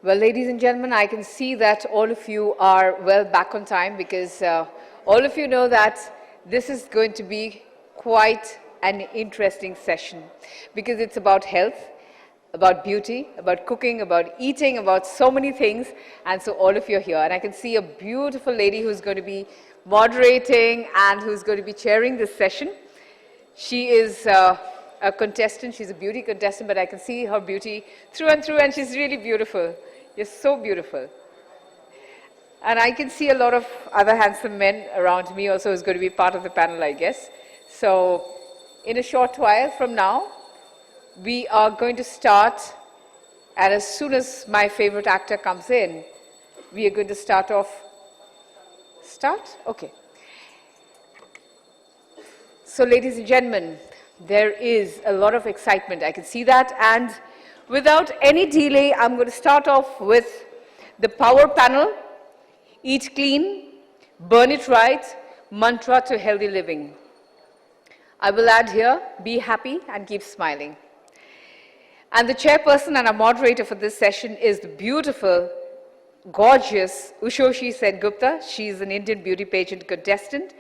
Well, ladies and gentlemen, I can see that all of you are well back on time because all of you know that this is going to be quite an interesting session because it's about health, about beauty, about cooking, about eating, about so many things. And so all of you are here. And I can see a beautiful lady who's going to be moderating and who's going to be chairing this session. She is a contestant. She's a beauty contestant, but I can see her beauty through and she's really beautiful. You're so beautiful. And I can see a lot of other handsome men around me also who's going to be part of the panel, I guess. So in a short while from now, we are going to start, and as soon as my favorite actor comes in, we are going to start off. Start? Okay. So ladies and gentlemen, there is a lot of excitement. I can see that, and without any delay, I'm going to start off with the power panel, Eat Clean, Burn It Right, Mantra to Healthy Living. I will add here, be happy and keep smiling. And the chairperson and our moderator for this session is the beautiful, gorgeous Ushoshi Sengupta. She is an Indian beauty pageant contestant.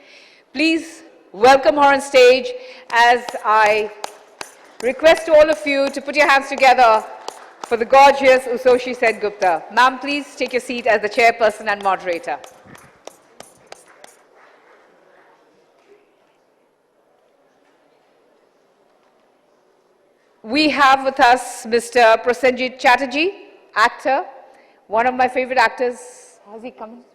Please welcome her on stage as I request all of you to put your hands together for the gorgeous Ushoshi Sengupta. Ma'am, please take your seat as the chairperson and moderator. We have with us Mr. Prosenjit Chatterjee, actor, one of my favorite actors. Has he come?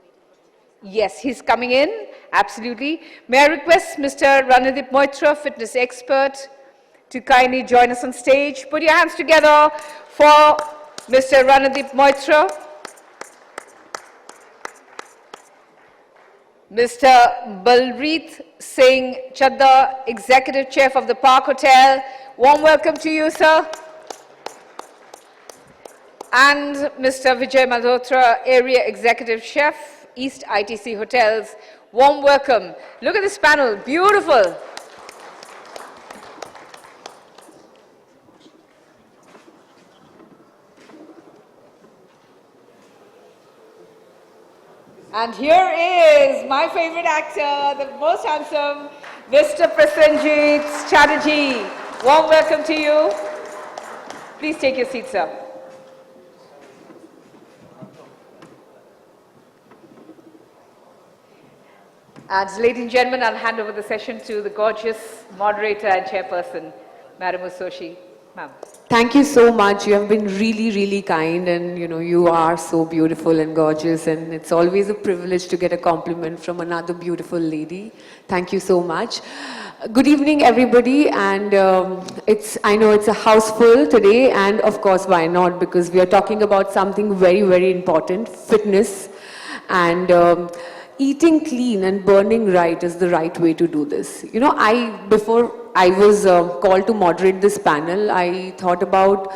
Yes, he's coming in, absolutely. May I request Mr. Ranadeep Moitra, fitness expert, to kindly join us on stage. Put your hands together for Mr. Ranadeep Moitra. Mr. Balreet Singh, Chadha, Executive Chef of the Park Hotel. Warm welcome to you, sir. And Mr. Vijay Malhotra, Area Executive Chef, East ITC Hotels. Warm welcome. Look at this panel, beautiful. And here is my favorite actor, the most handsome, Mr. Prosenjit Chatterjee. Warm welcome to you. Please take your seat, sir. And ladies and gentlemen, I'll hand over the session to the gorgeous moderator and chairperson, Madam Ushoshi. Ma'am. Thank you so much. You have been really, really kind, and you are so beautiful and gorgeous, and it's always a privilege to get a compliment from another beautiful lady. Thank you so much. Good evening, everybody, and I know it's a house full today, and of course, why not? Because we are talking about something very, very important, fitness, and eating clean and burning right is the right way to do this. Before I was called to moderate this panel, I thought about,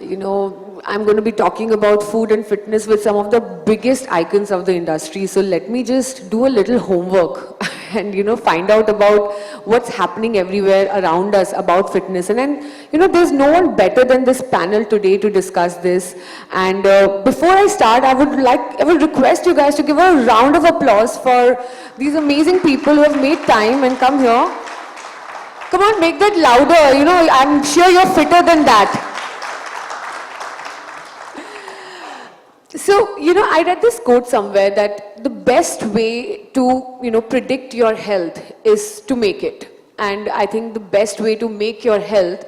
I'm going to be talking about food and fitness with some of the biggest icons of the industry. So let me just do a little homework and, find out about what's happening everywhere around us about fitness. And then, there's no one better than this panel today to discuss this. And before I start, I would request you guys to give a round of applause for these amazing people who have made time and come here. Come on, make that louder. I'm sure you're fitter than that. So, I read this quote somewhere that the best way to, predict your health is to make it. And I think the best way to make your health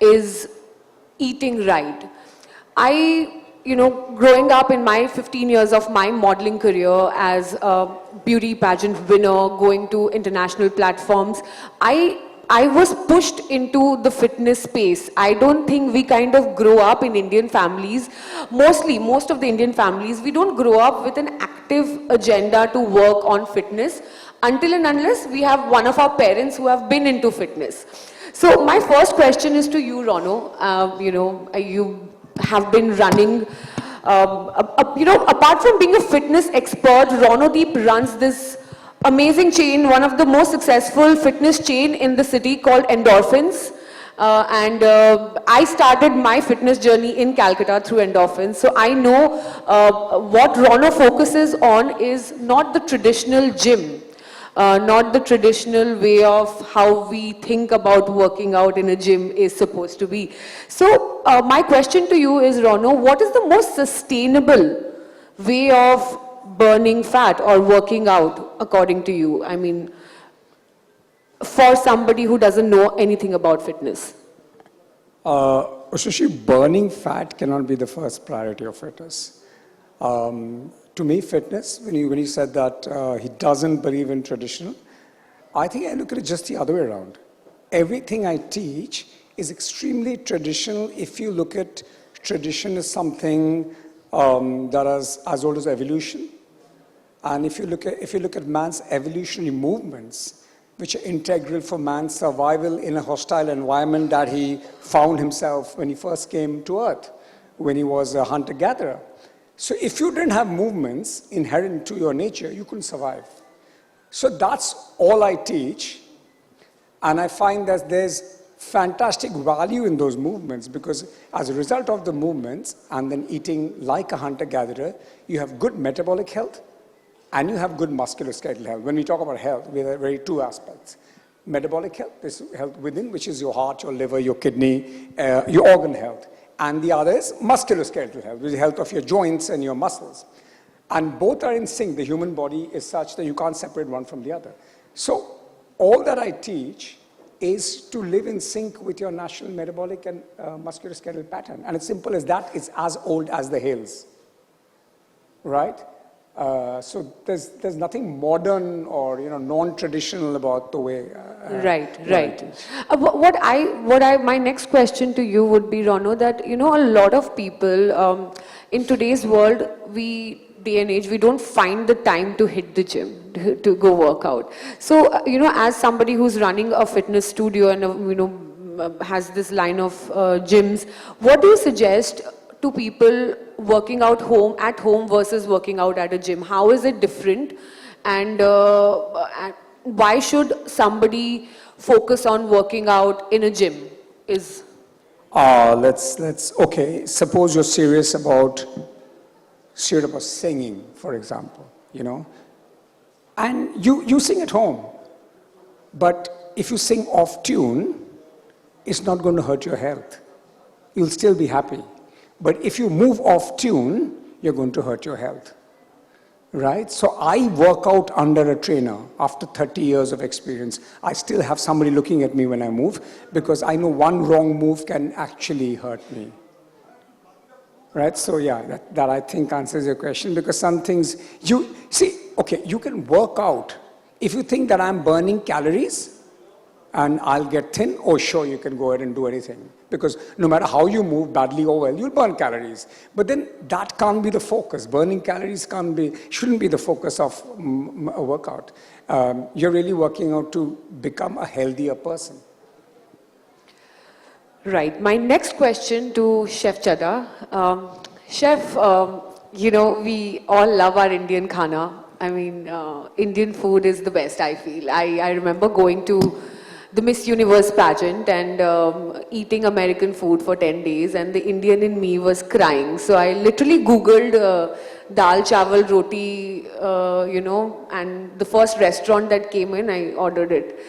is eating right. Growing up in my 15 years of my modeling career as a beauty pageant winner, going to international platforms, I was pushed into the fitness space. I don't think we kind of grow up in Indian families. Most of the Indian families, we don't grow up with an active agenda to work on fitness until and unless we have one of our parents who have been into fitness. So my first question is to you, Rono. You have been running, apart from being a fitness expert, Ranadeep runs this amazing chain, one of the most successful fitness chain in the city called Endorphins. I started my fitness journey in Calcutta through endorphins. So I know what Rono focuses on is not the traditional gym. Not the traditional way of how we think about working out in a gym is supposed to be. So my question to you is, Rono, what is the most sustainable way of burning fat or working out according to you? I mean, for somebody who doesn't know anything about fitness. Ushoshi, burning fat cannot be the first priority of fitness. To me, fitness, when you said that he doesn't believe in traditional, I think I look at it just the other way around. Everything I teach is extremely traditional if you look at tradition as something that is as old as evolution. And if you look at man's evolutionary movements, which are integral for man's survival in a hostile environment that he found himself when he first came to Earth, when he was a hunter-gatherer. So if you didn't have movements inherent to your nature, you couldn't survive. So that's all I teach. And I find that there's fantastic value in those movements because as a result of the movements and then eating like a hunter-gatherer, you have good metabolic health and you have good musculoskeletal health. When we talk about health, we have very two aspects. Metabolic health, this health within, which is your heart, your liver, your kidney, your organ health. And the other is musculoskeletal health, which is the health of your joints and your muscles. And both are in sync. The human body is such that you can't separate one from the other. So all that I teach is to live in sync with your natural metabolic and musculoskeletal pattern. And it's simple as that. It's as old as the hills, right? So there's nothing modern or non-traditional about the way. Right. My next question to you would be, Rono, that a lot of people in today's world, day and age, we don't find the time to hit the gym to go work out. So as somebody who's running a fitness studio and has this line of gyms, what do you suggest to people working out at home versus working out at a gym? How is it different? And why should somebody focus on working out in a gym? Okay, suppose you're serious about singing, for example, and you sing at home, but if you sing off tune, it's not going to hurt your health. You'll still be happy. But if you move off tune, you're going to hurt your health, right? So I work out under a trainer after 30 years of experience. I still have somebody looking at me when I move because I know one wrong move can actually hurt me, right? So yeah, that I think answers your question because some things, you can work out. If you think that I'm burning calories and I'll get thin, oh sure, you can go ahead and do anything. Because no matter how you move, badly or well, you'll burn calories. But then that can't be the focus. Burning calories shouldn't be the focus of a workout. You're really working out to become a healthier person. Right. My next question to Chef Chadha. Chef, we all love our Indian khana. I mean, Indian food is the best, I feel. I remember going to the Miss Universe pageant and eating American food for 10 days and the Indian in me was crying. So I literally Googled dal, chawal, roti, and the first restaurant that came in, I ordered it.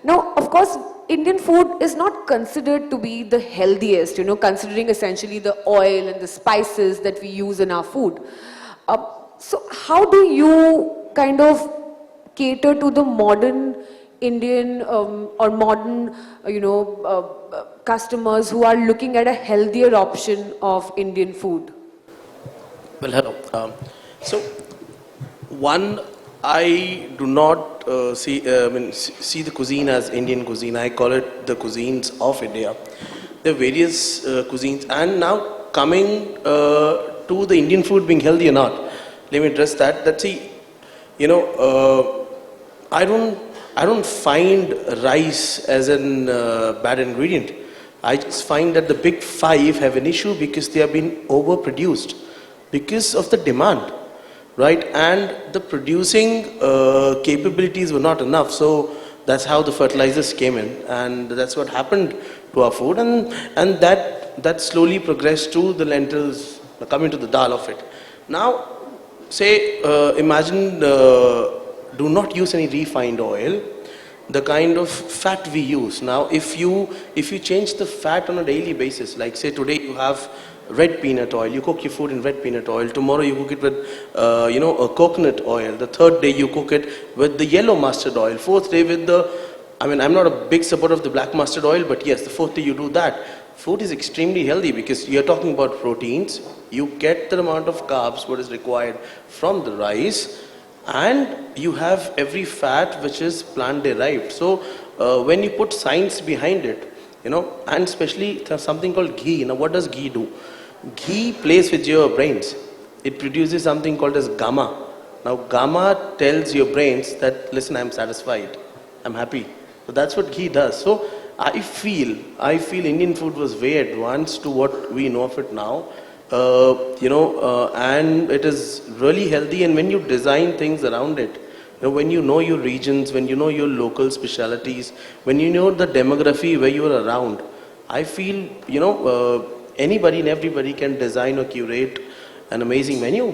Now, of course, Indian food is not considered to be the healthiest, considering essentially the oil and the spices that we use in our food. So how do you kind of cater to the modern Indian or modern, customers who are looking at a healthier option of Indian food? Well, hello. So, one, I do not see the cuisine as Indian cuisine. I call it the cuisines of India. There are various cuisines, and now coming to the Indian food being healthy or not, let me address that. I don't find rice as an bad ingredient. I just find that the big five have an issue because they have been overproduced because of the demand, right? And the producing capabilities were not enough. So that's how the fertilizers came in, and that's what happened to our food, and that slowly progressed to the lentils, coming to the dal of it. Now, say, imagine, do not use any refined oil, the kind of fat we use. Now, if you change the fat on a daily basis, like say today you have red peanut oil, you cook your food in red peanut oil, tomorrow you cook it with, a coconut oil, the third day you cook it with the yellow mustard oil, fourth day with the, I'm not a big supporter of the black mustard oil, but yes, the fourth day you do that. Food is extremely healthy because you're talking about proteins, you get the amount of carbs what is required from the rice, and you have every fat which is plant derived. So when you put science behind it, and especially something called ghee. Now what does ghee do? Ghee plays with your brains. It produces something called as gamma. Now gamma tells your brains that, listen, I'm satisfied, I'm happy. So that's what ghee does. So I feel Indian food was way advanced to what we know of it now. And it is really healthy, and when you design things around it, when you know your regions, when you know your local specialities, when you know the demography where you are around, I feel, anybody and everybody can design or curate an amazing menu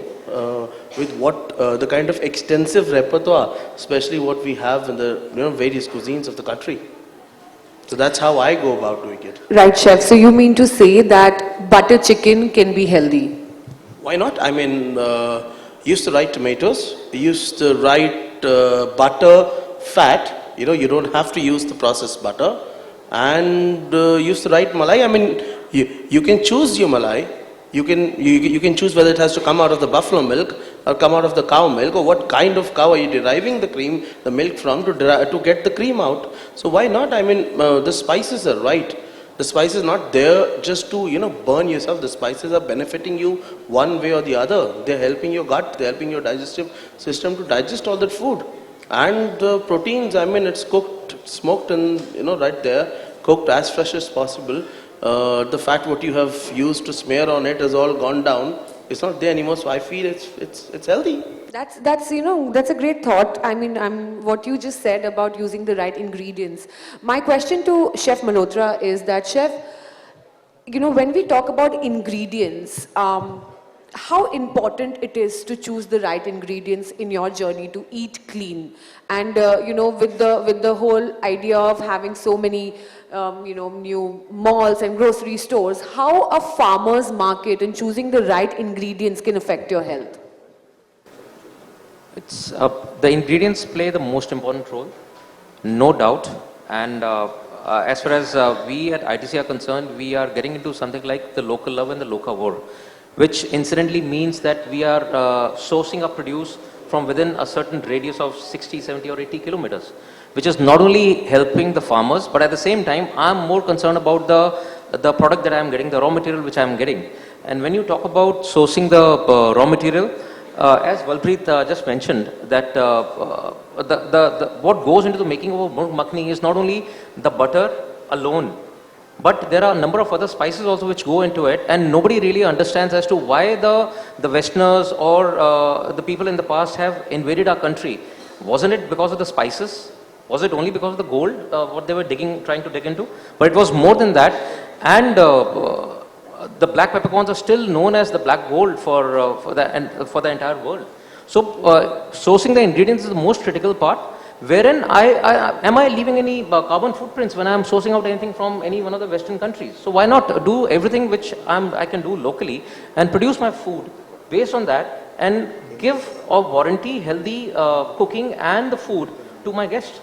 with what the kind of extensive repertoire, especially what we have in the various cuisines of the country. So that's how I go about doing it. Right, chef. So you mean to say that butter chicken can be healthy? Why not? Used to write tomatoes, used to write butter, fat. You don't have to use the processed butter. And used to write malai. You can choose your malai. You can choose whether it has to come out of the buffalo milk or come out of the cow milk, or what kind of cow are you deriving the milk from to get the cream out. So why not? The spices are right. The spices are not there just to burn yourself. The spices are benefiting you one way or the other. They're helping your gut. They're helping your digestive system to digest all that food. And the proteins, it's cooked, smoked, and right there, cooked as fresh as possible. The fat what you have used to smear on it has all gone down. It's not there anymore, so I feel it's healthy. That's a great thought. What you just said about using the right ingredients. My question to Chef Malhotra is that, Chef, when we talk about ingredients, how important it is to choose the right ingredients in your journey to eat clean, and with the whole idea of having so many new malls and grocery stores, how a farmer's market and choosing the right ingredients can affect your health? It's the ingredients play the most important role, no doubt. And as far as we at ITC are concerned, we are getting into something like the local love and the local war, which incidentally means that we are sourcing our produce from within a certain radius of 60, 70 or 80 kilometers, which is not only helping the farmers, but at the same time, I'm more concerned about the product that I'm getting, the raw material which I'm getting. And when you talk about sourcing the raw material, as Balreet just mentioned, that what goes into the making of a murg makhani is not only the butter alone, but there are a number of other spices also which go into it, and nobody really understands as to why the Westerners or the people in the past have invaded our country. Wasn't it because of the spices? Was it only because of the gold, what they were trying to dig into? But it was more than that, and the black peppercorns are still known as the black gold for the entire world. So sourcing the ingredients is the most critical part, wherein am I leaving any carbon footprints when I am sourcing out anything from any one of the Western countries? So why not do everything which I can do locally and produce my food based on that and give a warranty, healthy cooking and the food to my guests?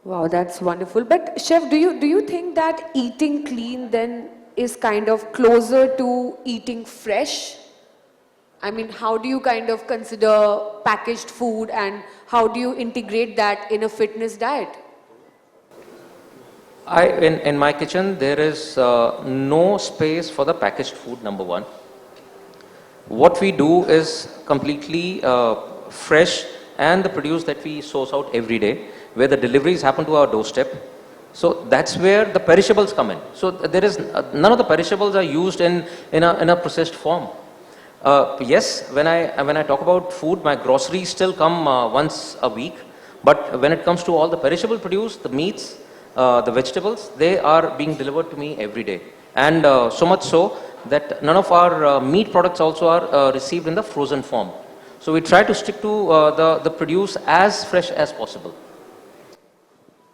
Wow, that's wonderful. But Chef, do you think that eating clean then is kind of closer to eating fresh? How do you kind of consider packaged food, and how do you integrate that in a fitness diet? In my kitchen, there is no space for the packaged food, number one. What we do is completely fresh and the produce that we source out every day, where the deliveries happen to our doorstep. So that's where the perishables come in. So there is none of the perishables are used in a processed form. Yes, when I talk about food, my groceries still come once a week, But when it comes to all the perishable produce, the meats, the vegetables, they are being delivered to me every day. And so much so that none of our meat products also are received in the frozen form. So we try to stick to the produce as fresh as possible.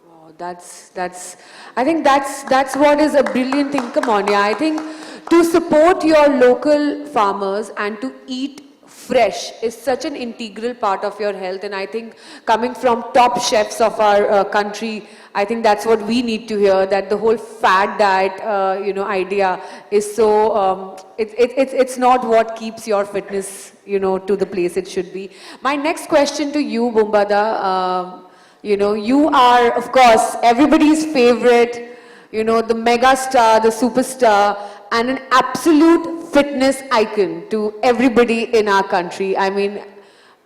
Oh, I think that's what is a brilliant thing. Come on, yeah. I think to support your local farmers and to eat fresh is such an integral part of your health. And I think coming from top chefs of our country, I think that's what we need to hear, that the whole fad diet, idea is so, it's not what keeps your fitness, to the place it should be. My next question to you, Bumbada, you are, of course, everybody's favorite, the mega star, the superstar, and an absolute fitness icon to everybody in our country. I mean,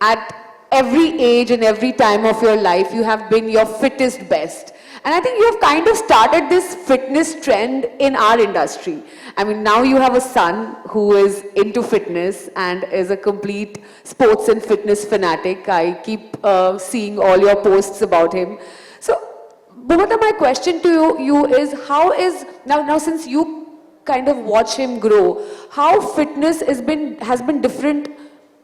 at every age and every time of your life, you have been your fittest best. And I think you have kind of started this fitness trend in our industry. I mean, now you have a son who is into fitness and is a complete sports and fitness fanatic. I keep seeing all your posts about him. So, Bhumata, my question to you is, now since you kind of watch him grow, how fitness has been different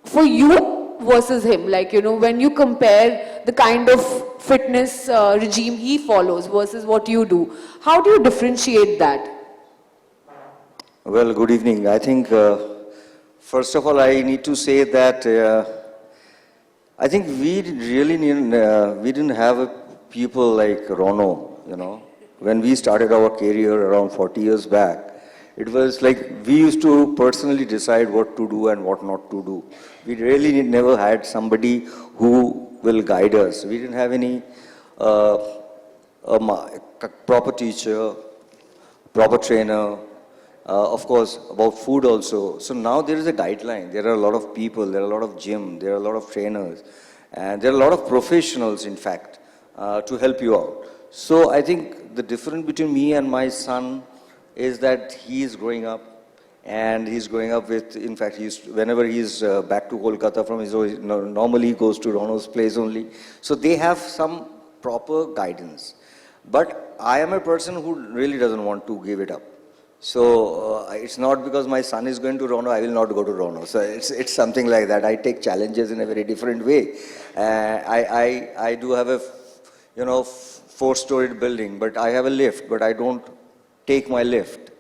for you versus him? Like, when you compare the kind of fitness regime he follows versus what you do, how do you differentiate that? Well, good evening. I think, first of all, I need to say that I think we didn't have people like Rono, when we started our career around 40 years back. It was like we used to personally decide what to do and what not to do. We really never had somebody who will guide us. We didn't have any proper teacher, proper trainer, of course, about food also. So now there is a guideline. There are a lot of people, there are a lot of gym, there are a lot of trainers, and there are a lot of professionals, in fact, to help you out. So I think the difference between me and my son is that he is growing up, and he's growing up with, in fact, whenever he's back to Kolkata from his, normally he goes to Rono's place only. So they have some proper guidance. But I am a person who really doesn't want to give it up. So it's not because my son is going to Rono, I will not go to Rono. So it's something like that. I take challenges in a very different way. I do have a, 4-storied building, but I have a lift, but I don't take my lift.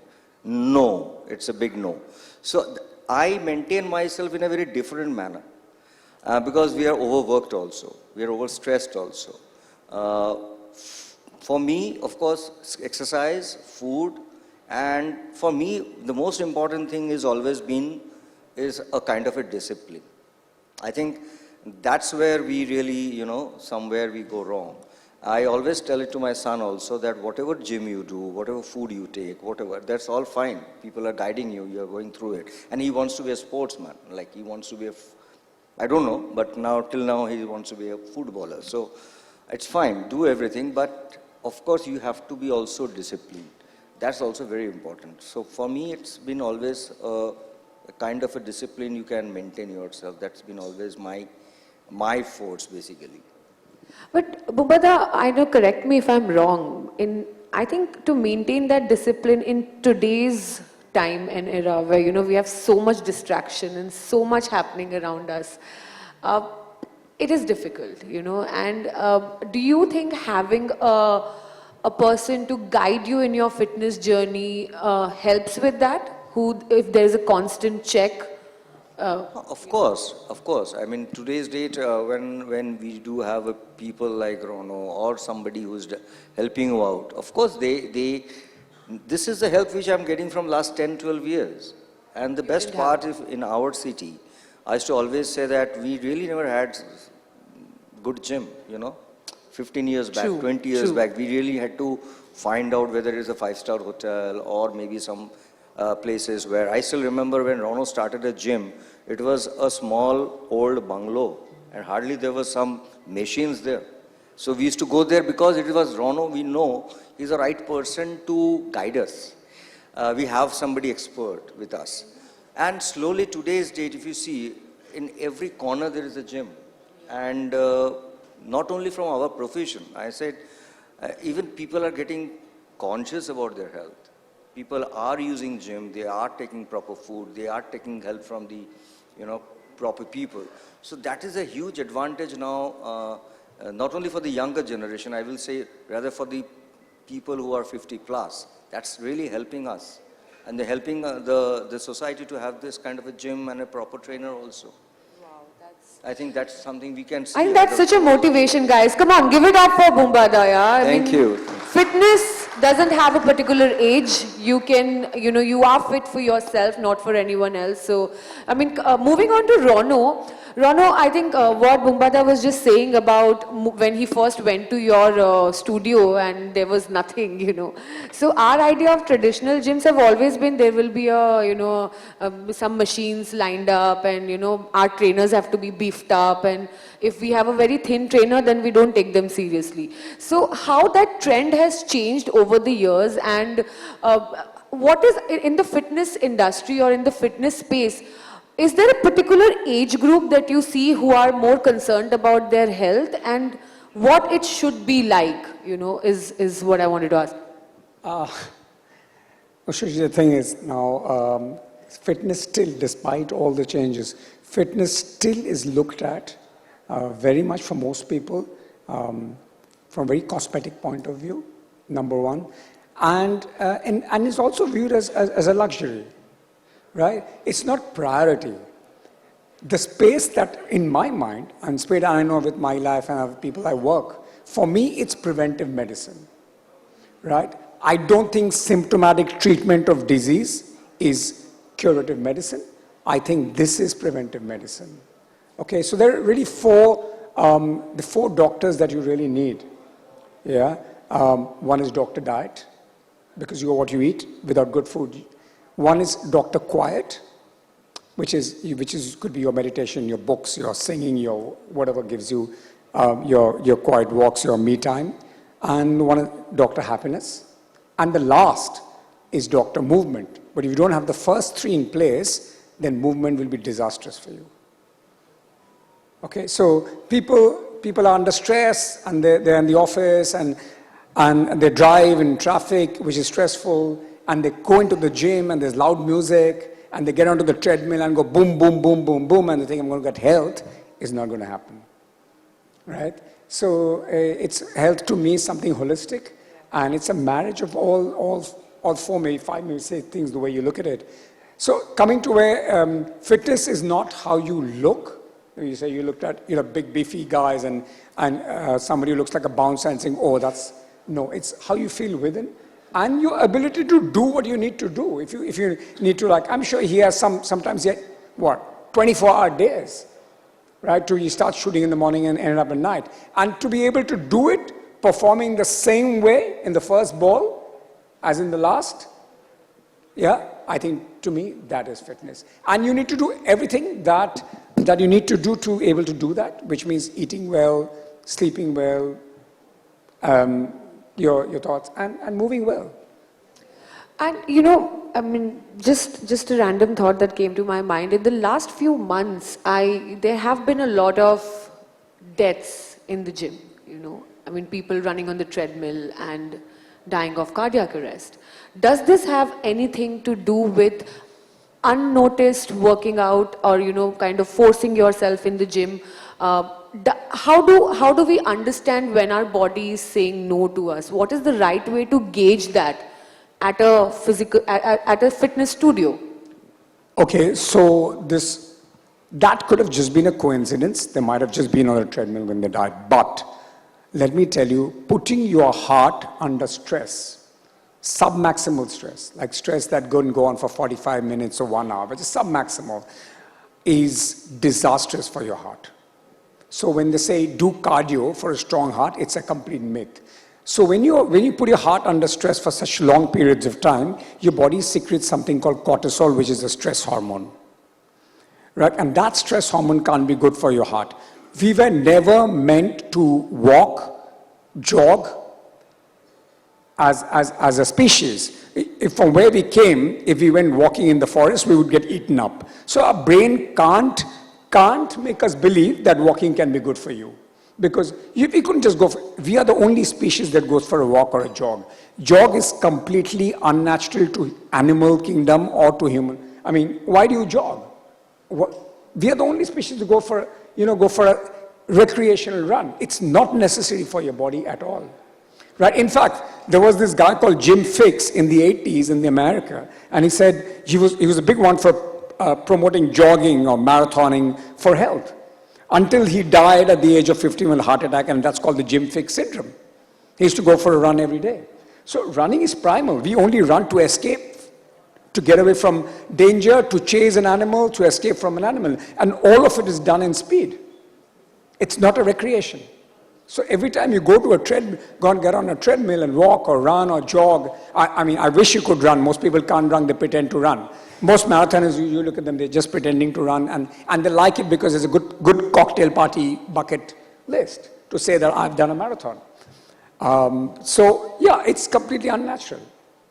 No, it's a big no. So I maintain myself in a very different manner because we are overworked also. We are overstressed also. For me, of course, exercise, food, and for me, the most important thing is always been is a kind of a discipline. I think that's where we really, somewhere we go wrong. I always tell it to my son also that whatever gym you do, whatever food you take, whatever, that's all fine. People are guiding you, you're going through it. And he wants to be a sportsman, like he wants to be I don't know, but till now he wants to be a footballer. So it's fine, do everything, but of course you have to be also disciplined. That's also very important. So for me, it's been always a kind of a discipline you can maintain yourself. That's been always my force, basically. But Bumbada, I know, correct me if I'm wrong. I think to maintain that discipline in today's time and era where, we have so much distraction and so much happening around us, it is difficult, and do you think having a person to guide you in your fitness journey helps with that? If there is a constant check? Of course. I mean, today's date, when we do have people like Rono or somebody who's helping you out, of course, this is the help which I'm getting from last 10, 12 years. And the best part is in our city, I used to always say that we really never had good gym, 15 years back, 20 years back, we really had to find out whether it's a 5-star hotel or maybe some places where I still remember when Rono started a gym, it was a small old bungalow and hardly there were some machines there. So we used to go there because it was Rono, we know he's the right person to guide us. We have somebody expert with us. And slowly today's date, if you see, in every corner there is a gym. And not only from our profession. I said, even people are getting conscious about their health. People are using gym, they are taking proper food, they are taking help from the, proper people. So that is a huge advantage now, not only for the younger generation, I will say, rather for the people who are 50 plus. That's really helping us. And they're helping the society to have this kind of a gym and a proper trainer also. I think that's something we can see. I think that's such a motivation, guys. Come on, give it up for Bumbada, yeah. Thank you. Fitness doesn't have a particular age. You can, you are fit for yourself, not for anyone else. So, I mean, moving on to Rono, I think what Bumbada was just saying about when he first went to your studio and there was nothing, So our idea of traditional gyms have always been there will be some machines lined up and, our trainers have to be beefed up, and if we have a very thin trainer, then we don't take them seriously. So how that trend has changed over the years, and what is in the fitness industry or in the fitness space, is there a particular age group that you see who are more concerned about their health, and what it should be like, is what I wanted to ask. Ushoshi, the thing is now, fitness still, despite all the changes, fitness still is looked at very much for most people from a very cosmetic point of view, number one. And it's also viewed as a luxury, right? It's not priority. The space that, in my mind, and space I know with my life and other people I work, for me, it's preventive medicine, right? I don't think symptomatic treatment of disease is curative medicine. I think this is preventive medicine. Okay, so there are really the four doctors that you really need. Yeah, one is Dr. Diet, because you are what you eat without good food. One is Dr. Quiet, which could be your meditation, your books, your singing, your whatever gives you your quiet walks, your me time. And one is Dr. Happiness. And the last is Dr. Movement. But if you don't have the first three in place, then movement will be disastrous for you. Okay, so people are under stress, and they're in the office, and they drive in traffic, which is stressful, and they go into the gym, and there's loud music, and they get onto the treadmill and go boom, boom, boom, boom, boom, and they think I'm going to get health. It's not going to happen, right? So it's health to me is something holistic, and it's a marriage of all four, maybe five, maybe say things the way you look at it. So coming to where fitness is not how you look. You say you looked at big beefy guys and somebody who looks like a bouncer and saying, oh, no, it's how you feel within and your ability to do what you need to do. If you need to, like, I'm sure he has sometimes he had, 24-hour days, right? You start shooting in the morning and end up at night. And to be able to do it, performing the same way in the first ball as in the last, yeah, I think to me that is fitness. And you need to do everything that you need to do to able to do that, which means eating well, sleeping well, your thoughts, and moving well. And I mean, just a random thought that came to my mind. In the last few months, there have been a lot of deaths in the gym, I mean, people running on the treadmill and dying of cardiac arrest. Does this have anything to do with unnoticed working out or, kind of forcing yourself in the gym? How do we understand when our body is saying no to us? What is the right way to gauge that at a fitness studio? Okay, so that could have just been a coincidence. They might have just been on a treadmill when they died. But let me tell you, putting your heart under stress, submaximal stress, like stress that couldn't go on for 45 minutes or 1 hour, but just submaximal, is disastrous for your heart. So when they say do cardio for a strong heart, it's a complete myth. So when you put your heart under stress for such long periods of time, your body secretes something called cortisol, which is a stress hormone, right? And that stress hormone can't be good for your heart. We were never meant to walk, jog as a species. If from where we came, if we went walking in the forest, we would get eaten up. So our brain can't make us believe that walking can be good for you. Because we couldn't just go for, we are the only species that goes for a walk or a jog. Jog is completely unnatural to animal kingdom or to human. I mean, why do you jog? We are the only species to go for, go for a recreational run. It's not necessary for your body at all. Right? In fact, there was this guy called Jim Fix in the 80s in America, and he said he was a big one for promoting jogging or marathoning for health, until he died at the age of 50 with a heart attack, and that's called the Jim Fix syndrome. He used to go for a run every day. So running is primal. We only run to escape, to get away from danger, to chase an animal, to escape from an animal. And all of it is done in speed. It's not a recreation. So every time you go to go and get on a treadmill and walk or run or jog. I mean, I wish you could run. Most people can't run, they pretend to run. Most marathoners, you look at them, they're just pretending to run, and they like it because there's a good cocktail party bucket list to say that I've done a marathon. So yeah, it's completely unnatural.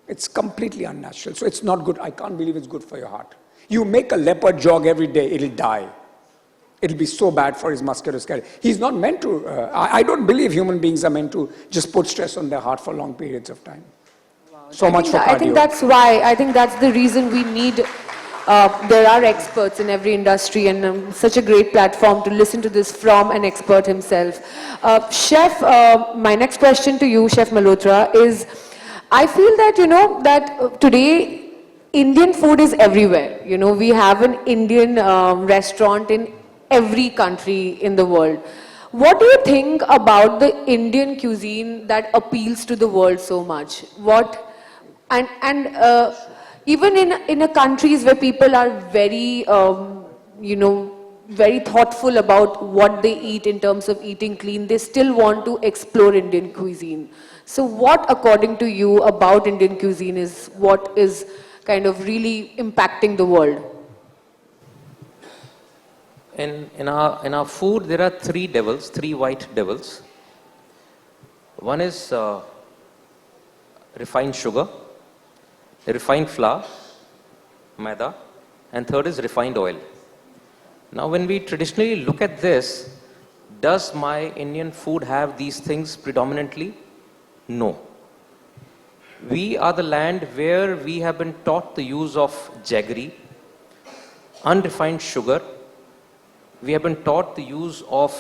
It's completely unnatural. So it's not good. I can't believe it's good for your heart. You make a leopard jog every day, it'll die. It'll be so bad for his musculoskeletal. He's not meant to, I don't believe human beings are meant to just put stress on their heart for long periods of time. So much for cardio. I think that's why, I think that's the reason we need, there are experts in every industry, and such a great platform to listen to this from an expert himself. Chef, my next question to you, Chef Malhotra, is, I feel that, that today Indian food is everywhere. We have an Indian restaurant in every country in the world. What do you think about the Indian cuisine that appeals to the world so much? Even in countries where people are very, very thoughtful about what they eat in terms of eating clean, they still want to explore Indian cuisine. So what, according to you, about Indian cuisine is what is kind of really impacting the world? In our food, there are three white devils. One is refined sugar, refined flour, maida, and third is refined oil. Now, when we traditionally look at this, does my Indian food have these things predominantly? No. We are the land where we have been taught the use of jaggery, unrefined sugar. We have been taught the use of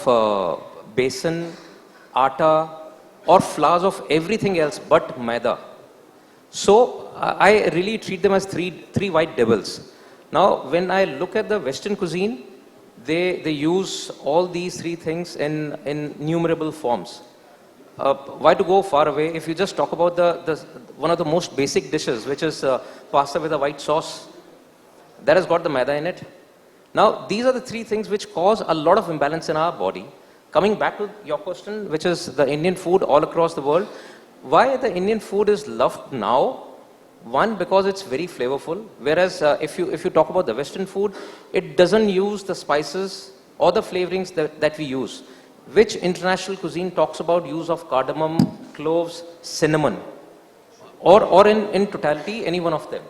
besan, atta, or flours of everything else but maida. So I really treat them as three white devils. Now, when I look at the Western cuisine, they use all these three things in innumerable forms. Why to go far away? If you just talk about one of the most basic dishes, which is pasta with a white sauce, that has got the maida in it. Now, these are the three things which cause a lot of imbalance in our body. Coming back to your question, which is the Indian food all across the world, why the Indian food is loved now? One, because it's very flavorful, whereas if you talk about the Western food, it doesn't use the spices or the flavorings that we use. Which international cuisine talks about use of cardamom, cloves, cinnamon, or in totality, any one of them,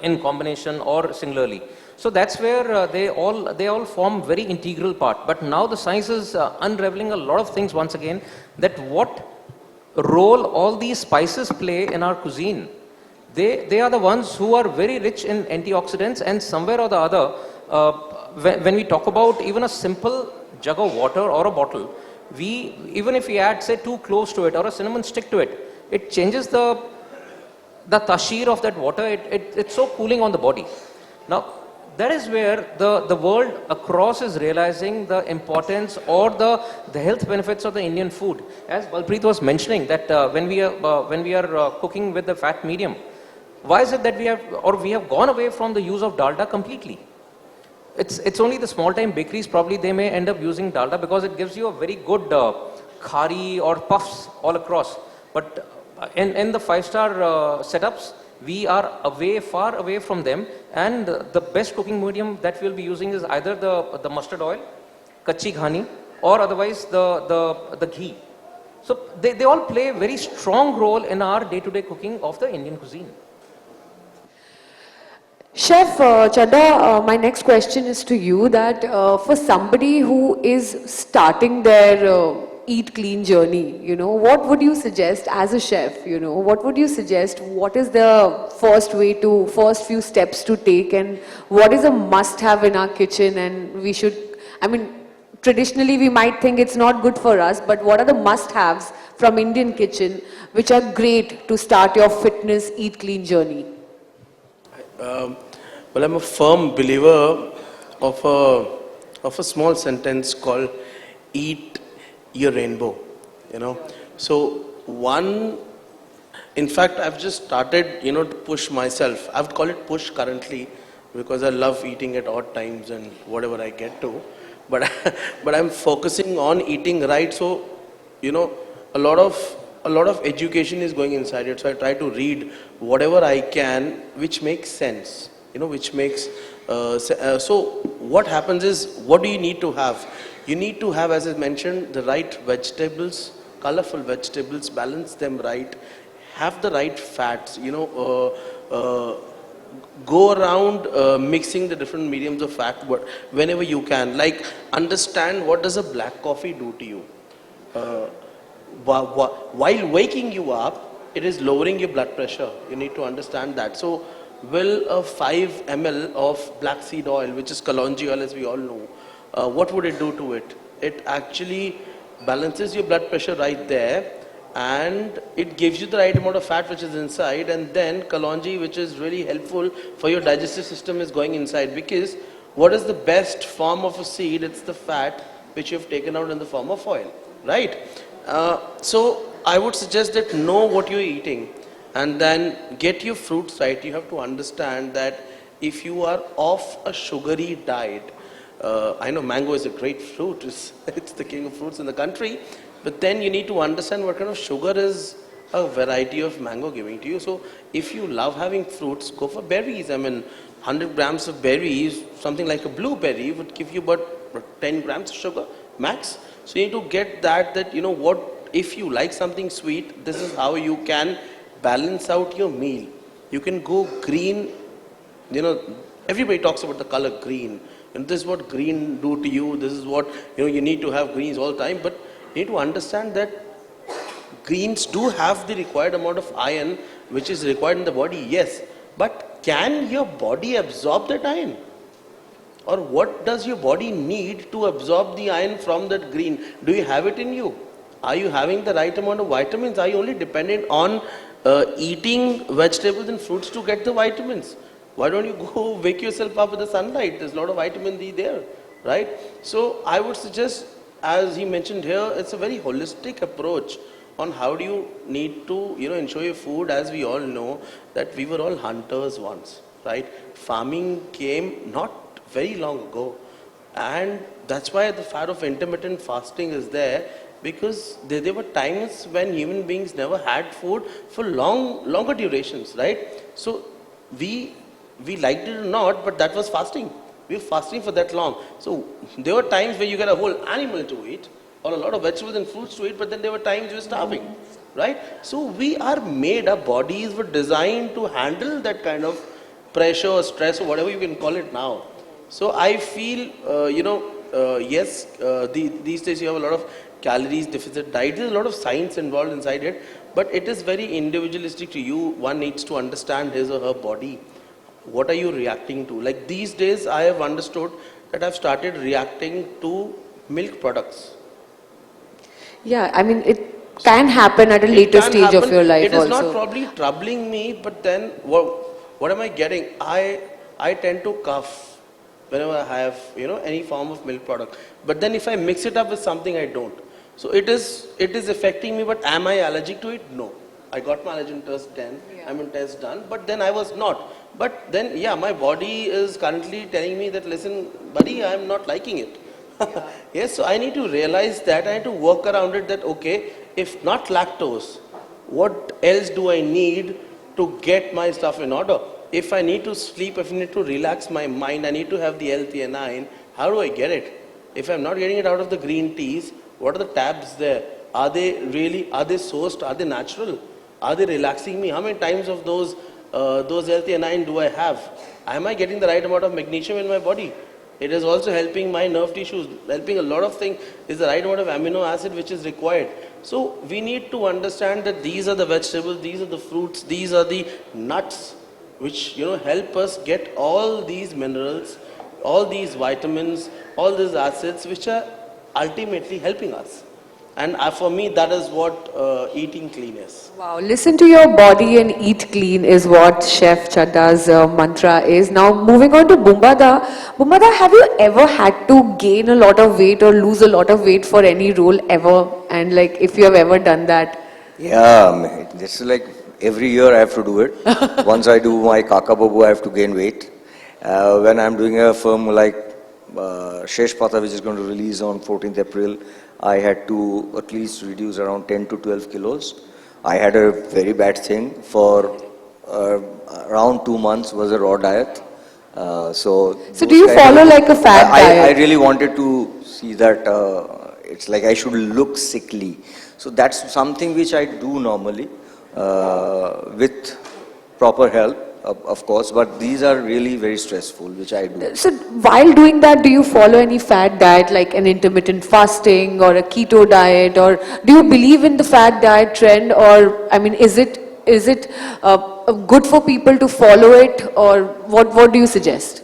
in combination or singularly. So that's where they all form very integral part. But now the science is unraveling a lot of things once again, that what role all these spices play in our cuisine. They are the ones who are very rich in antioxidants, and somewhere or the other, when we talk about even a simple jug of water or a bottle, even if we add, say, 2 cloves to it or a cinnamon stick to it, it changes the tashir of that water. It's so cooling on the body. Now, that is where the world across is realizing the importance or the health benefits of the Indian food. As Balreet was mentioning, that when we are cooking with the fat medium, why is it that we have gone away from the use of dalda completely? It's only the small time bakeries, probably they may end up using dalda because it gives you a very good khari or puffs all across. But in the 5-star setups, we are far away from them, and the best cooking medium that we'll be using is either the mustard oil, kachi ghani, or otherwise the ghee. So they all play a very strong role in our day-to-day cooking of the Indian cuisine. Chef Chadha, my next question is to you that for somebody who is starting their eat clean journey, what would you suggest as a chef, what would you suggest, what is the first few steps to take and what is a must have in our kitchen and we should, I mean, traditionally we might think it's not good for us, but what are the must haves from Indian kitchen which are great to start your fitness eat clean journey? Well, I'm a firm believer of a small sentence called "Eat your rainbow." So in fact, I've just started, to push myself. I would call it push currently because I love eating at odd times and whatever I get to. But but I'm focusing on eating right. So, a lot of education is going inside it. So I try to read whatever I can, which makes sense. Which makes so what happens is, what do you need to have? You need to have, as I mentioned, the right vegetables, colorful vegetables, balance them right, have the right fats, go around mixing the different mediums of fat whenever you can. Like, understand what does a black coffee do to you. While waking you up, it is lowering your blood pressure. You need to understand that. So, will a 5 ml of black seed oil, which is kalonji oil as we all know, what would it do to it? It actually balances your blood pressure right there, and it gives you the right amount of fat which is inside, and then kalonji, which is really helpful for your digestive system, is going inside, because what is the best form of a seed? It's the fat which you have taken out in the form of oil, right? So I would suggest that know what you're eating and then get your fruits right. You have to understand that if you are off a sugary diet, I know mango is a great fruit, it's the king of fruits in the country, but then you need to understand what kind of sugar is a variety of mango giving to you. So if you love having fruits, go for berries. I mean, 100 grams of berries, something like a blueberry, would give you about 10 grams of sugar max. So you need to get that if you like something sweet, this is how you can balance out your meal. You can go green. Everybody talks about the color green, and this is what green do to you. This is what you need to have greens all the time. But you need to understand that greens do have the required amount of iron which is required in the body. Yes, but can your body absorb that iron? Or what does your body need to absorb the iron from that green? Do you have it in you? Are you having the right amount of vitamins? Are you only dependent on eating vegetables and fruits to get the vitamins? Why don't you go wake yourself up with the sunlight? There's a lot of vitamin D there, right? So I would suggest, as he mentioned here, it's a very holistic approach on how do you need to ensure your food. As we all know that we were all hunters once, right? Farming came not very long ago, and that's why the fad of intermittent fasting is there, because there were times when human beings never had food for longer durations, right? So we liked it or not, but that was fasting. We were fasting for that long. So there were times where you get a whole animal to eat or a lot of vegetables and fruits to eat, but then there were times you were starving, right? So we are made, our bodies were designed to handle that kind of pressure or stress or whatever you can call it now. So I feel, yes, these days you have a lot of calories deficit diet. There's a lot of science involved inside it, but it is very individualistic to you. One needs to understand his or her body. What are you reacting to? Like these days, I have understood that I've started reacting to milk products. Yeah, I mean, it can happen at a later stage of your life also. It is not probably troubling me, but then what am I getting? I tend to cough whenever I have any form of milk product. But then if I mix it up with something, I don't. So it is affecting me. But am I allergic to it? No. I got my allergen test done. I mean, test done. But then I was not. But then my body is currently telling me that, listen, buddy, I am not liking it. Yes, so I need to realize that. I need to work around it. That okay, if not lactose, what else do I need to get my stuff in order? If I need to sleep, if I need to relax my mind, I need to have the L-theanine. How do I get it? If I'm not getting it out of the green teas, what are the tabs there? Are they sourced? Are they natural? Are they relaxing me? How many times of those those L-theanine do I have? Am I getting the right amount of magnesium in my body? It is also helping my nerve tissues, helping a lot of things. Is the right amount of amino acid which is required. So we need to understand that these are the vegetables, these are the fruits, these are the nuts which help us get all these minerals, all these vitamins, all these acids which are ultimately helping us. And for me, that is what eating clean is. Wow, listen to your body and eat clean is what Chef Chadha's mantra is. Now moving on to Bumbada. Bumbada, have you ever had to gain a lot of weight or lose a lot of weight for any role ever? And like if you have ever done that? Yeah, man, this is like every year I have to do it. Once I do my Kaka Babu, I have to gain weight. When I'm doing a film like Shesh Pata, which is going to release on 14th April, I had to at least reduce around 10 to 12 kilos. I had a very bad thing for around 2 months was a raw diet. So do you follow like a fad I diet? really wanted to see that it's like I should look sickly. So that's something which I do normally with proper help. Of course, but these are really very stressful, which I do. So while doing that, do you follow any fad diet like an intermittent fasting or a keto diet, or do you believe in the fad diet trend, or I mean, is it good for people to follow it, or what do you suggest?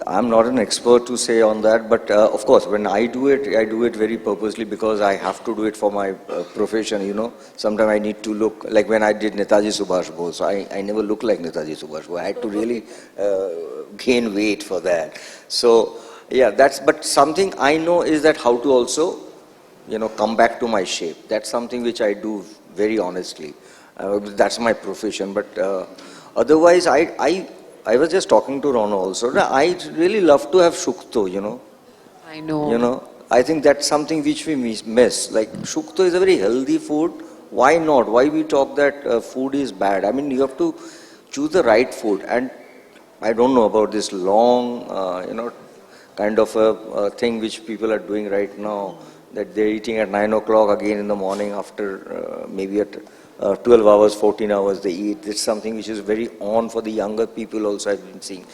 I'm not an expert to say on that, but of course, when I do it very purposely because I have to do it for my profession, Sometimes I need to look, like when I did Netaji Subhash Bose, I never looked like Netaji Subhash Bose. I had to really gain weight for that. So, yeah, but something I know is that how to also, come back to my shape. That's something which I do very honestly. That's my profession, but otherwise, I was just talking to Rono also. I really love to have shukto, I know. I think that's something which we miss. Like shukto is a very healthy food. Why not? Why we talk that food is bad? I mean, you have to choose the right food. And I don't know about this long, kind of a thing which people are doing right now, that they're eating at 9 o'clock again in the morning after maybe at 12 hours, 14 hours they eat. It's something which is very on for the younger people also I've been seeing.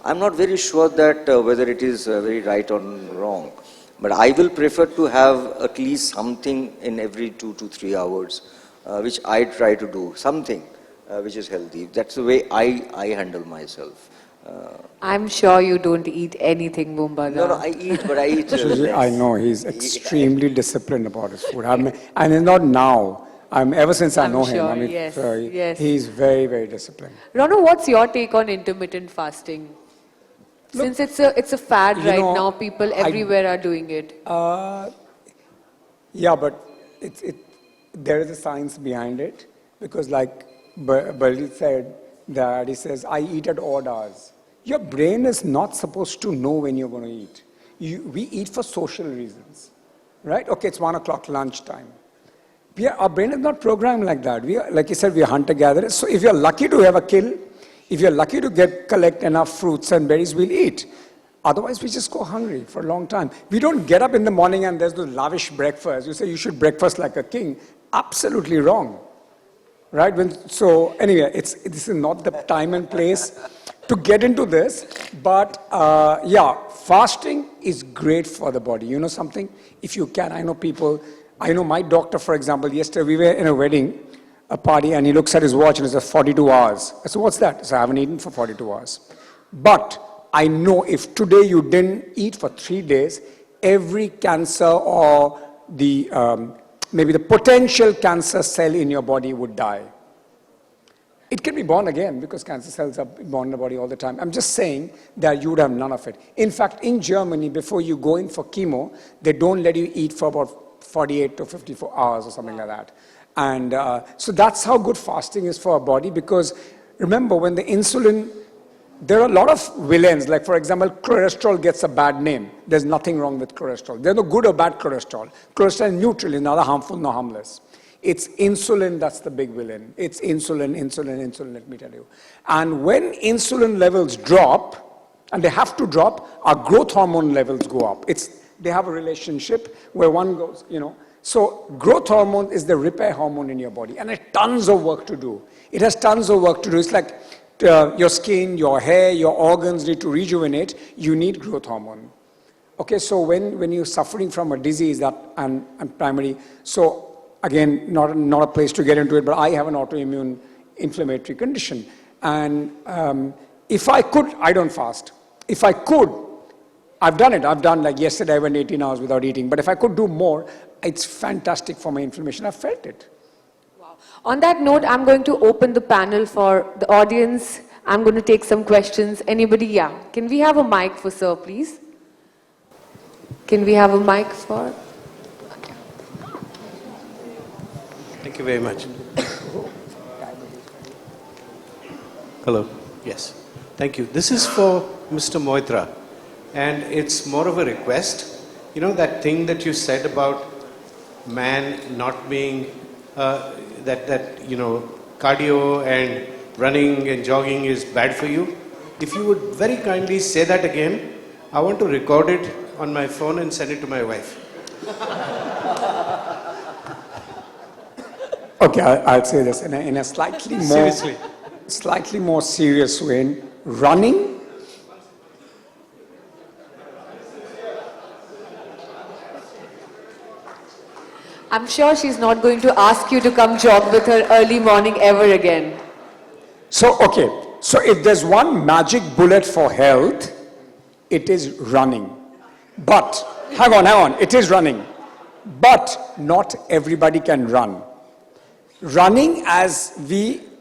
I'm not very sure that whether it is very right or wrong. But I will prefer to have at least something in every 2 to 3 hours, which I try to do. Something which is healthy. That's the way I handle myself. I'm sure you don't eat anything, Bumbada. No, I eat, but I eat less. I know he's extremely disciplined about his food. And it's not now. Ever since I I'm know sure, him, yes. he's very, very disciplined. Rono, what's your take on intermittent fasting? Since it's a fad right now, people everywhere are doing it. Yeah, but there is a science behind it, because like Balreet said, that he says, I eat at odd hours. Your brain is not supposed to know when you're going to eat. We eat for social reasons, right? Okay, it's 1 o'clock lunchtime. Our brain is not programmed like that. Like you said, we are hunter-gatherers. So if you're lucky to have a kill, if you're lucky to collect enough fruits and berries, we'll eat. Otherwise, we just go hungry for a long time. We don't get up in the morning and there's the lavish breakfast. You say you should breakfast like a king. Absolutely wrong. Right? So anyway, this is not the time and place to get into this. But yeah, fasting is great for the body. You know something? If you can, I know my doctor, for example, yesterday we were in a wedding, a party, and he looks at his watch and it says 42 hours. I said, what's that? He said, I haven't eaten for 42 hours. But I know if today you didn't eat for 3 days, every cancer or maybe the potential cancer cell in your body would die. It can be born again because cancer cells are born in the body all the time. I'm just saying that you would have none of it. In fact, in Germany, before you go in for chemo, they don't let you eat for about 48 to 54 hours or something like that. And so that's how good fasting is for our body, because remember, when the insulin, there are a lot of villains, like for example, cholesterol gets a bad name. There's nothing wrong with cholesterol. There's no good or bad cholesterol. Cholesterol is neutral, is neither harmful nor harmless. It's insulin that's the big villain. It's insulin, let me tell you. And when insulin levels drop, and they have to drop, our growth hormone levels go up. They have a relationship where one goes, So growth hormone is the repair hormone in your body, and it has tons of work to do. It's like your skin, your hair, your organs need to rejuvenate, you need growth hormone. Okay, so when you're suffering from a disease that and primary, so again, not a place to get into it, but I have an autoimmune inflammatory condition. And if I could, I don't fast. If I could, I've done it. I've done, like yesterday I went 18 hours without eating. But if I could do more, it's fantastic for my inflammation. I've felt it. Wow. On that note, I'm going to open the panel for the audience. I'm going to take some questions. Anybody? Yeah. Can we have a mic for sir, please? Can we have a mic for? Okay. Thank you very much. Hello. Yes. Thank you. This is for Mr. Moitra. And it's more of a request. You know that thing that you said about man not being, cardio and running and jogging is bad for you? If you would very kindly say that again, I want to record it on my phone and send it to my wife. Okay, I'll say this in a slightly more serious way. Running, I'm sure she's not going to ask you to come jog with her early morning ever again. So, okay, so if there's one magic bullet for health, it is running. But, hang on, it is running. But not everybody can run. Running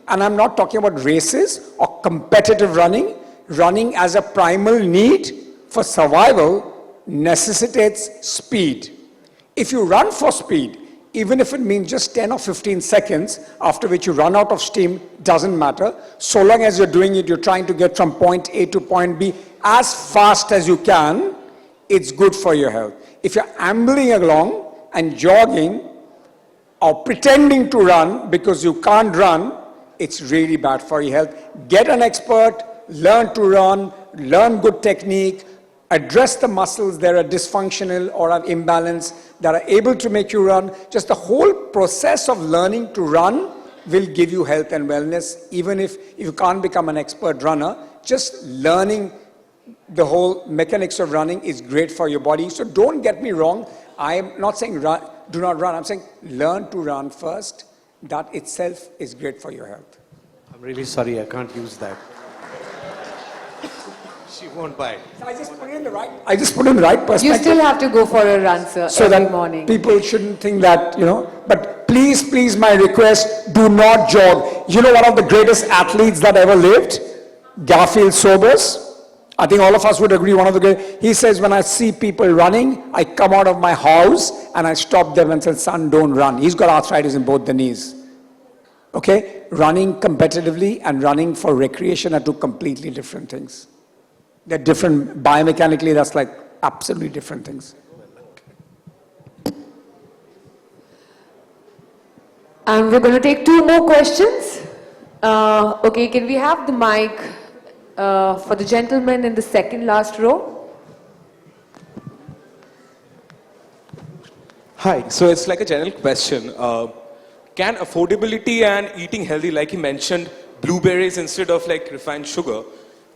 and I'm not talking about races or competitive running, running as a primal need for survival necessitates speed. If you run for speed, even if it means just 10 or 15 seconds, after which you run out of steam, doesn't matter. So long as you're doing it, you're trying to get from point A to point B as fast as you can, it's good for your health. If you're ambling along and jogging or pretending to run because you can't run, it's really bad for your health. Get an expert, learn to run, learn good technique, address the muscles that are dysfunctional or have imbalance that are able to make you run. Just the whole process of learning to run will give you health and wellness. Even if you can't become an expert runner, just learning the whole mechanics of running is great for your body. So don't get me wrong. I'm not saying do not run. I'm saying learn to run first. That itself is great for your health. I'm really sorry, I can't use that. She won't buy it. I just put it in the right perspective. You still have to go for a run, sir, so every that morning. People shouldn't think that, but please, my request, do not jog. You know one of the greatest athletes that ever lived? Garfield Sobers. I think all of us would agree, one of the great. He says, when I see people running, I come out of my house and I stop them and say, son, don't run. He's got arthritis in both the knees. Okay? Running competitively and running for recreation are two completely different things. They're different biomechanically, that's like absolutely different things. And we're going to take 2 more questions. Okay, can we have the mic for the gentleman in the second last row? Hi, so it's like a general question. Can affordability and eating healthy, like you mentioned, blueberries instead of like refined sugar,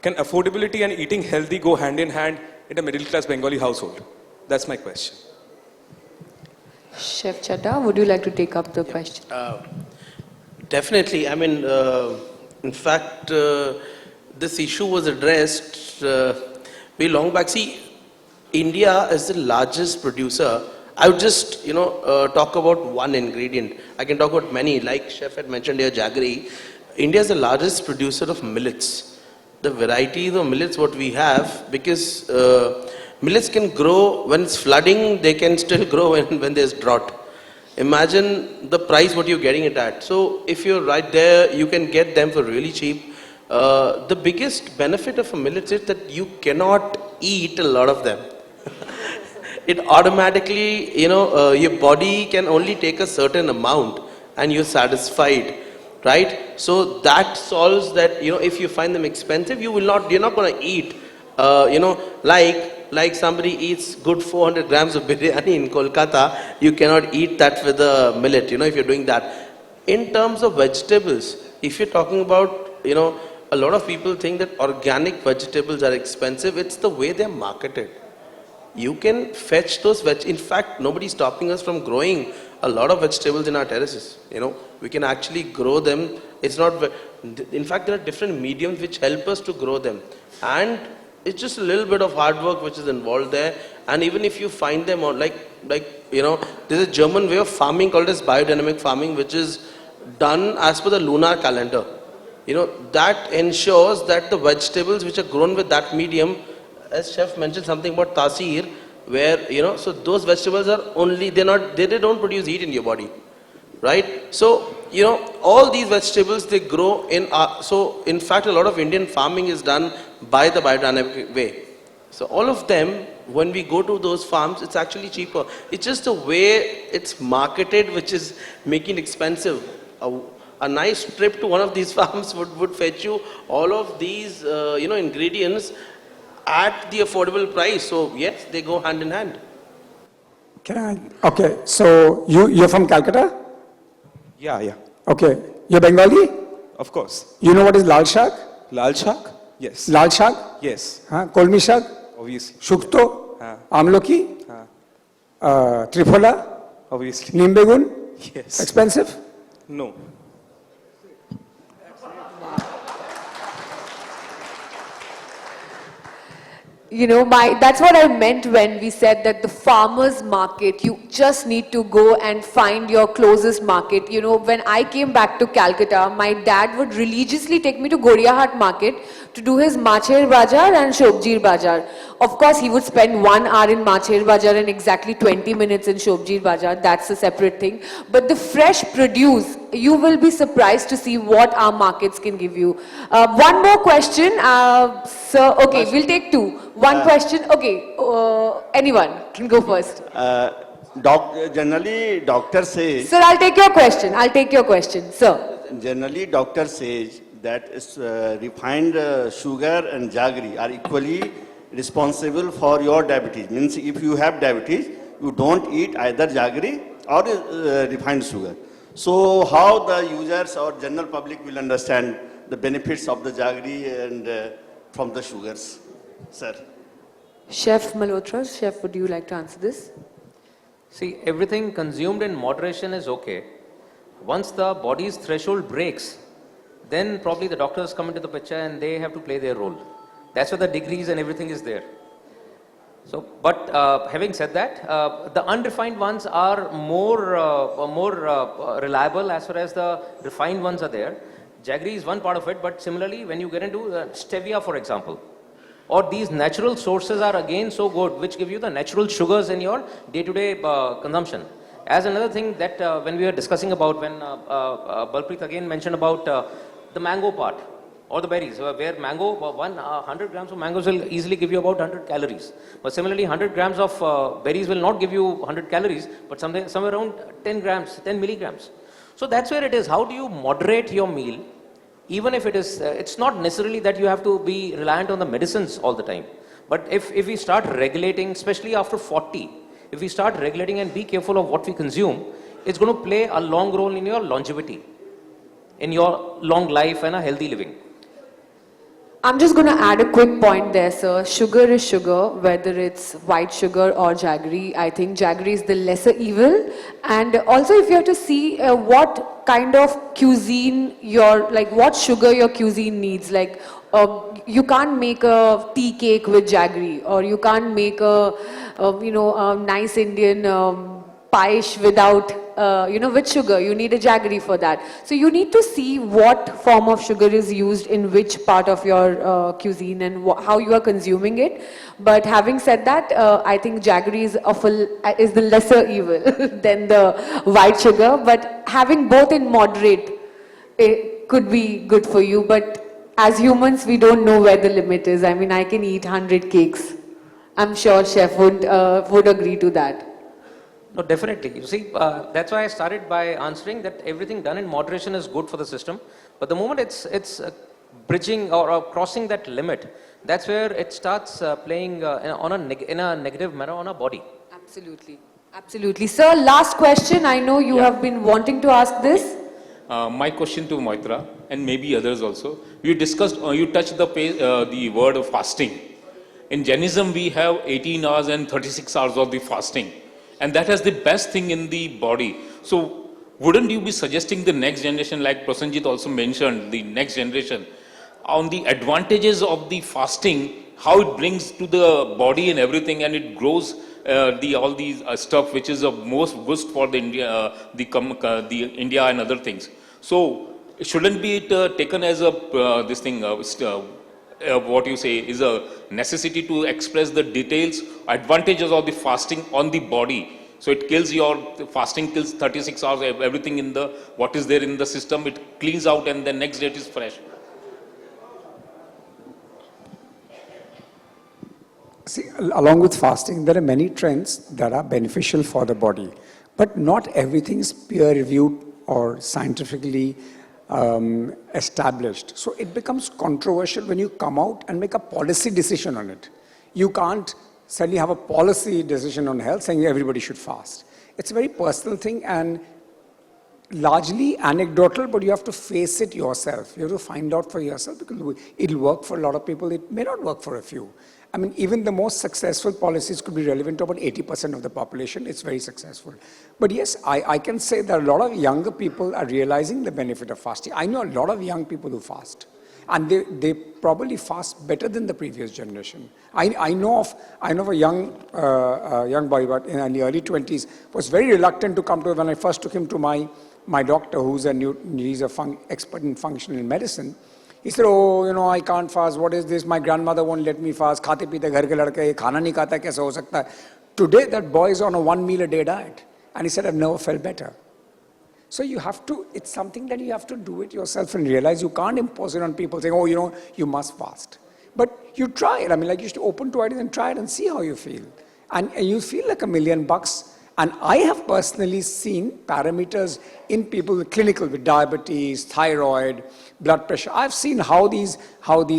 can affordability and eating healthy go hand in hand in a middle class Bengali household? That's my question. Chef Chadha, would you like to take up the question? Definitely. I mean, in fact, this issue was addressed way long back. See, India is the largest producer. I would just, talk about one ingredient. I can talk about many, like Chef had mentioned here, jaggery. India is the largest producer of millets. The varieties of millets what we have, because millets can grow when it's flooding, they can still grow when there's drought. Imagine the price what you're getting it at. So if you're right there, you can get them for really cheap. The biggest benefit of a millet is that you cannot eat a lot of them. It automatically, your body can only take a certain amount and you're satisfied. Right? So that solves that, if you find them expensive, you're not going to eat, like somebody eats good 400 grams of biryani in Kolkata, you cannot eat that with a millet, if you're doing that. In terms of vegetables, if you're talking about, a lot of people think that organic vegetables are expensive. It's the way they're marketed. You can fetch those in fact, nobody's stopping us from growing a lot of vegetables in our terraces. We can actually grow them. It's not, in fact, there are different mediums which help us to grow them. And it's just a little bit of hard work which is involved there. And even if you find them on, there's a German way of farming called as biodynamic farming, which is done as per the lunar calendar. That ensures that the vegetables which are grown with that medium, as chef mentioned something about tasir, where, so those vegetables are only, they don't produce heat in your body, right? So, all these vegetables, they grow in, so in fact, a lot of Indian farming is done by the biodynamic way. So all of them, when we go to those farms, it's actually cheaper. It's just the way it's marketed, which is making it expensive. A nice trip to one of these farms would fetch you all of these, ingredients at the affordable price. So yes, they go hand in hand. Okay, so you're from Calcutta? Yeah. Okay, you're Bengali? Of course. You know what is lal shak? Lal shak? Yes. Lal shak? Yes. Kolmi shak? Obviously. Shukto? Haan. Amloki? Trifola? Obviously. Nimbegun? Yes. Expensive? No. That's what I meant when we said that the farmer's market, you just need to go and find your closest market. When I came back to Calcutta, my dad would religiously take me to Goriahat market to do his Macher Bazaar and Shobjir Bazaar. Of course, he would spend 1 hour in Macher Bazaar and exactly 20 minutes in Shobjir Bazaar. That's a separate thing. But the fresh produce, you will be surprised to see what our markets can give you. One more question, sir. Okay, we'll take two. One question. Okay, anyone can go first. Generally, doctor says. Sir, I'll take your question. Sir. Generally, doctor says that refined sugar and jaggery are equally responsible for your diabetes. Means if you have diabetes, you don't eat either jaggery or refined sugar. So how the users or general public will understand the benefits of the jaggery and from the sugars, sir? Chef Malhotra, Chef, would you like to answer this? See, everything consumed in moderation is okay. Once the body's threshold breaks, then probably the doctors come into the picture and they have to play their role. That's where the degrees and everything is there. So, but having said that, the unrefined ones are more reliable as far as the refined ones are there. Jaggery is one part of it, but similarly, when you get into stevia, for example, or these natural sources are again so good, which give you the natural sugars in your day-to-day consumption. As another thing that when we were discussing about, when Balreet again mentioned about the mango part, or the berries, where mango, 100 grams of mangoes will easily give you about 100 calories. But similarly, 100 grams of berries will not give you 100 calories, but somewhere around 10 grams, 10 milligrams. So that's where it is. How do you moderate your meal? Even if it is, it's not necessarily that you have to be reliant on the medicines all the time. But if we start regulating, especially after 40, if we start regulating and be careful of what we consume, it's going to play a long role in your longevity, in your long life and a healthy living. I'm just going to add a quick point there, sir. Sugar is sugar, whether it's white sugar or jaggery. I think jaggery is the lesser evil. And also, if you have to see what kind of cuisine what sugar your cuisine needs. Like, you can't make a tea cake with jaggery, or you can't make a nice Indian paesh without, with sugar. You need a jaggery for that. So you need to see what form of sugar is used in which part of your cuisine and how you are consuming it. But having said that, I think jaggery is the lesser evil than the white sugar. But having both in moderate, it could be good for you. But as humans, we don't know where the limit is. I mean, I can eat 100 cakes. I'm sure Chef would agree to that. No, definitely. You see, that's why I started by answering that everything done in moderation is good for the system. But the moment it's bridging or crossing that limit, that's where it starts playing in a negative manner on our body. Absolutely. Absolutely. Sir, last question. I know you have been wanting to ask this. My question to Moitra and maybe others also. You discussed, you touched the word of fasting. In Jainism, we have 18 hours and 36 hours of the fasting. And that is the best thing in the body. So wouldn't you be suggesting the next generation, like Prosenjit also mentioned, the next generation, on the advantages of the fasting, how it brings to the body and everything, and it grows all these stuff which is of most good for the India, the India and other things. So shouldn't be it taken as a this thing what you say is a necessity to express the details, advantages of the fasting on the body. So it kills fasting kills 36 hours, everything in the, what is there in the system, it cleans out and the next day it is fresh. See, along with fasting, there are many trends that are beneficial for the body, but not everything is peer-reviewed or scientifically established. So it becomes controversial when you come out and make a policy decision on it. You can't suddenly have a policy decision on health saying everybody should fast. It's a very personal thing and largely anecdotal, but you have to face it yourself. You have to find out for yourself, because it'll work for a lot of people, it may not work for a few. I mean, even the most successful policies could be relevant to about 80% of the population. It's very successful. But yes, I can say that a lot of younger people are realizing the benefit of fasting. I know a lot of young people who fast, and they probably fast better than the previous generation. I know of a young boy, but in the early 20s, was very reluctant to come to, when I first took him to my doctor, he's an expert in functional medicine. He said, oh, I can't fast. What is this? My grandmother won't let me fast. Khate peete ghar ke ladke, ye khana nahi khata, kaise ho sakta hai? Today, that boy is on a 1 meal a day diet. And he said, I've never felt better. So you have to, it's something that you have to do it yourself and realize you can't impose it on people saying, oh, you must fast. But you try it. I mean, like, you should open to it and try it and see how you feel. And you feel like $1 million. And I have personally seen parameters in people with clinical, with diabetes, thyroid, blood pressure. I've seen how these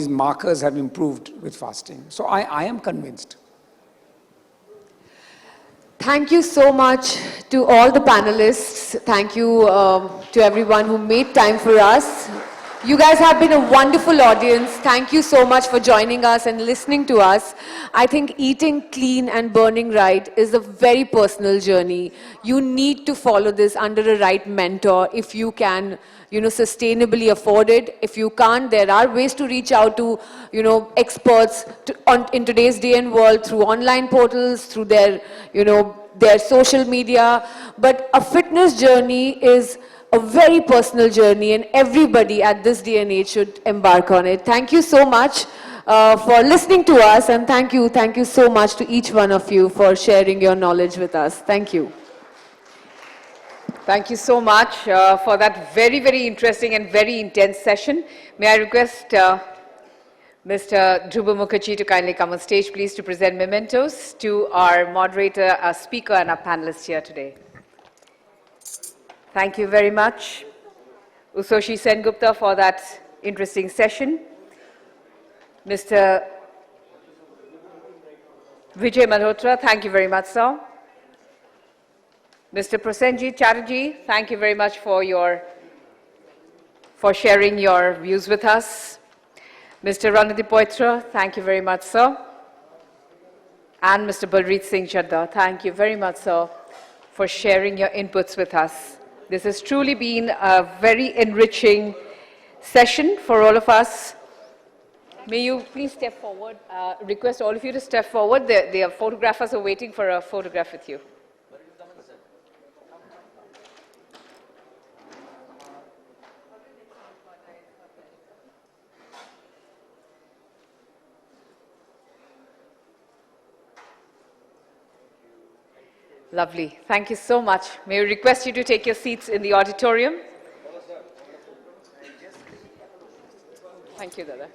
markers have improved with fasting. So I am convinced. Thank you so much to all the panelists. Thank you to everyone who made time for us. You guys have been a wonderful audience. Thank you so much for joining us and listening to us. I think eating clean and burning right is a very personal journey. You need to follow this under a right mentor if you can, sustainably afford it. If you can't, there are ways to reach out to, experts in today's day and world, through online portals, through their social media. But a fitness journey is a very personal journey, and everybody at this day and age should embark on it. Thank you so much for listening to us, and thank you so much to each one of you for sharing your knowledge with us. Thank you. Thank you so much for that very, very interesting and very intense session. May I request Mr. Dhruva Mukherjee to kindly come on stage, please, to present mementos to our moderator, our speaker, and our panelists here today. Thank you very much, Ushoshi Sengupta, for that interesting session. Mr. Vijay Malhotra, thank you very much, sir. Mr. Prosenjit Chatterjee, thank you very much for sharing your views with us. Mr. Ranadeep Moitra, thank you very much, sir. And Mr. Balreet Singh Chadha, thank you very much, sir, for sharing your inputs with us. This has truly been a very enriching session for all of us. May you please step forward, request all of you to step forward. The photographers are waiting for a photograph with you. Lovely. Thank you so much. May we request you to take your seats in the auditorium. Thank you, Dada.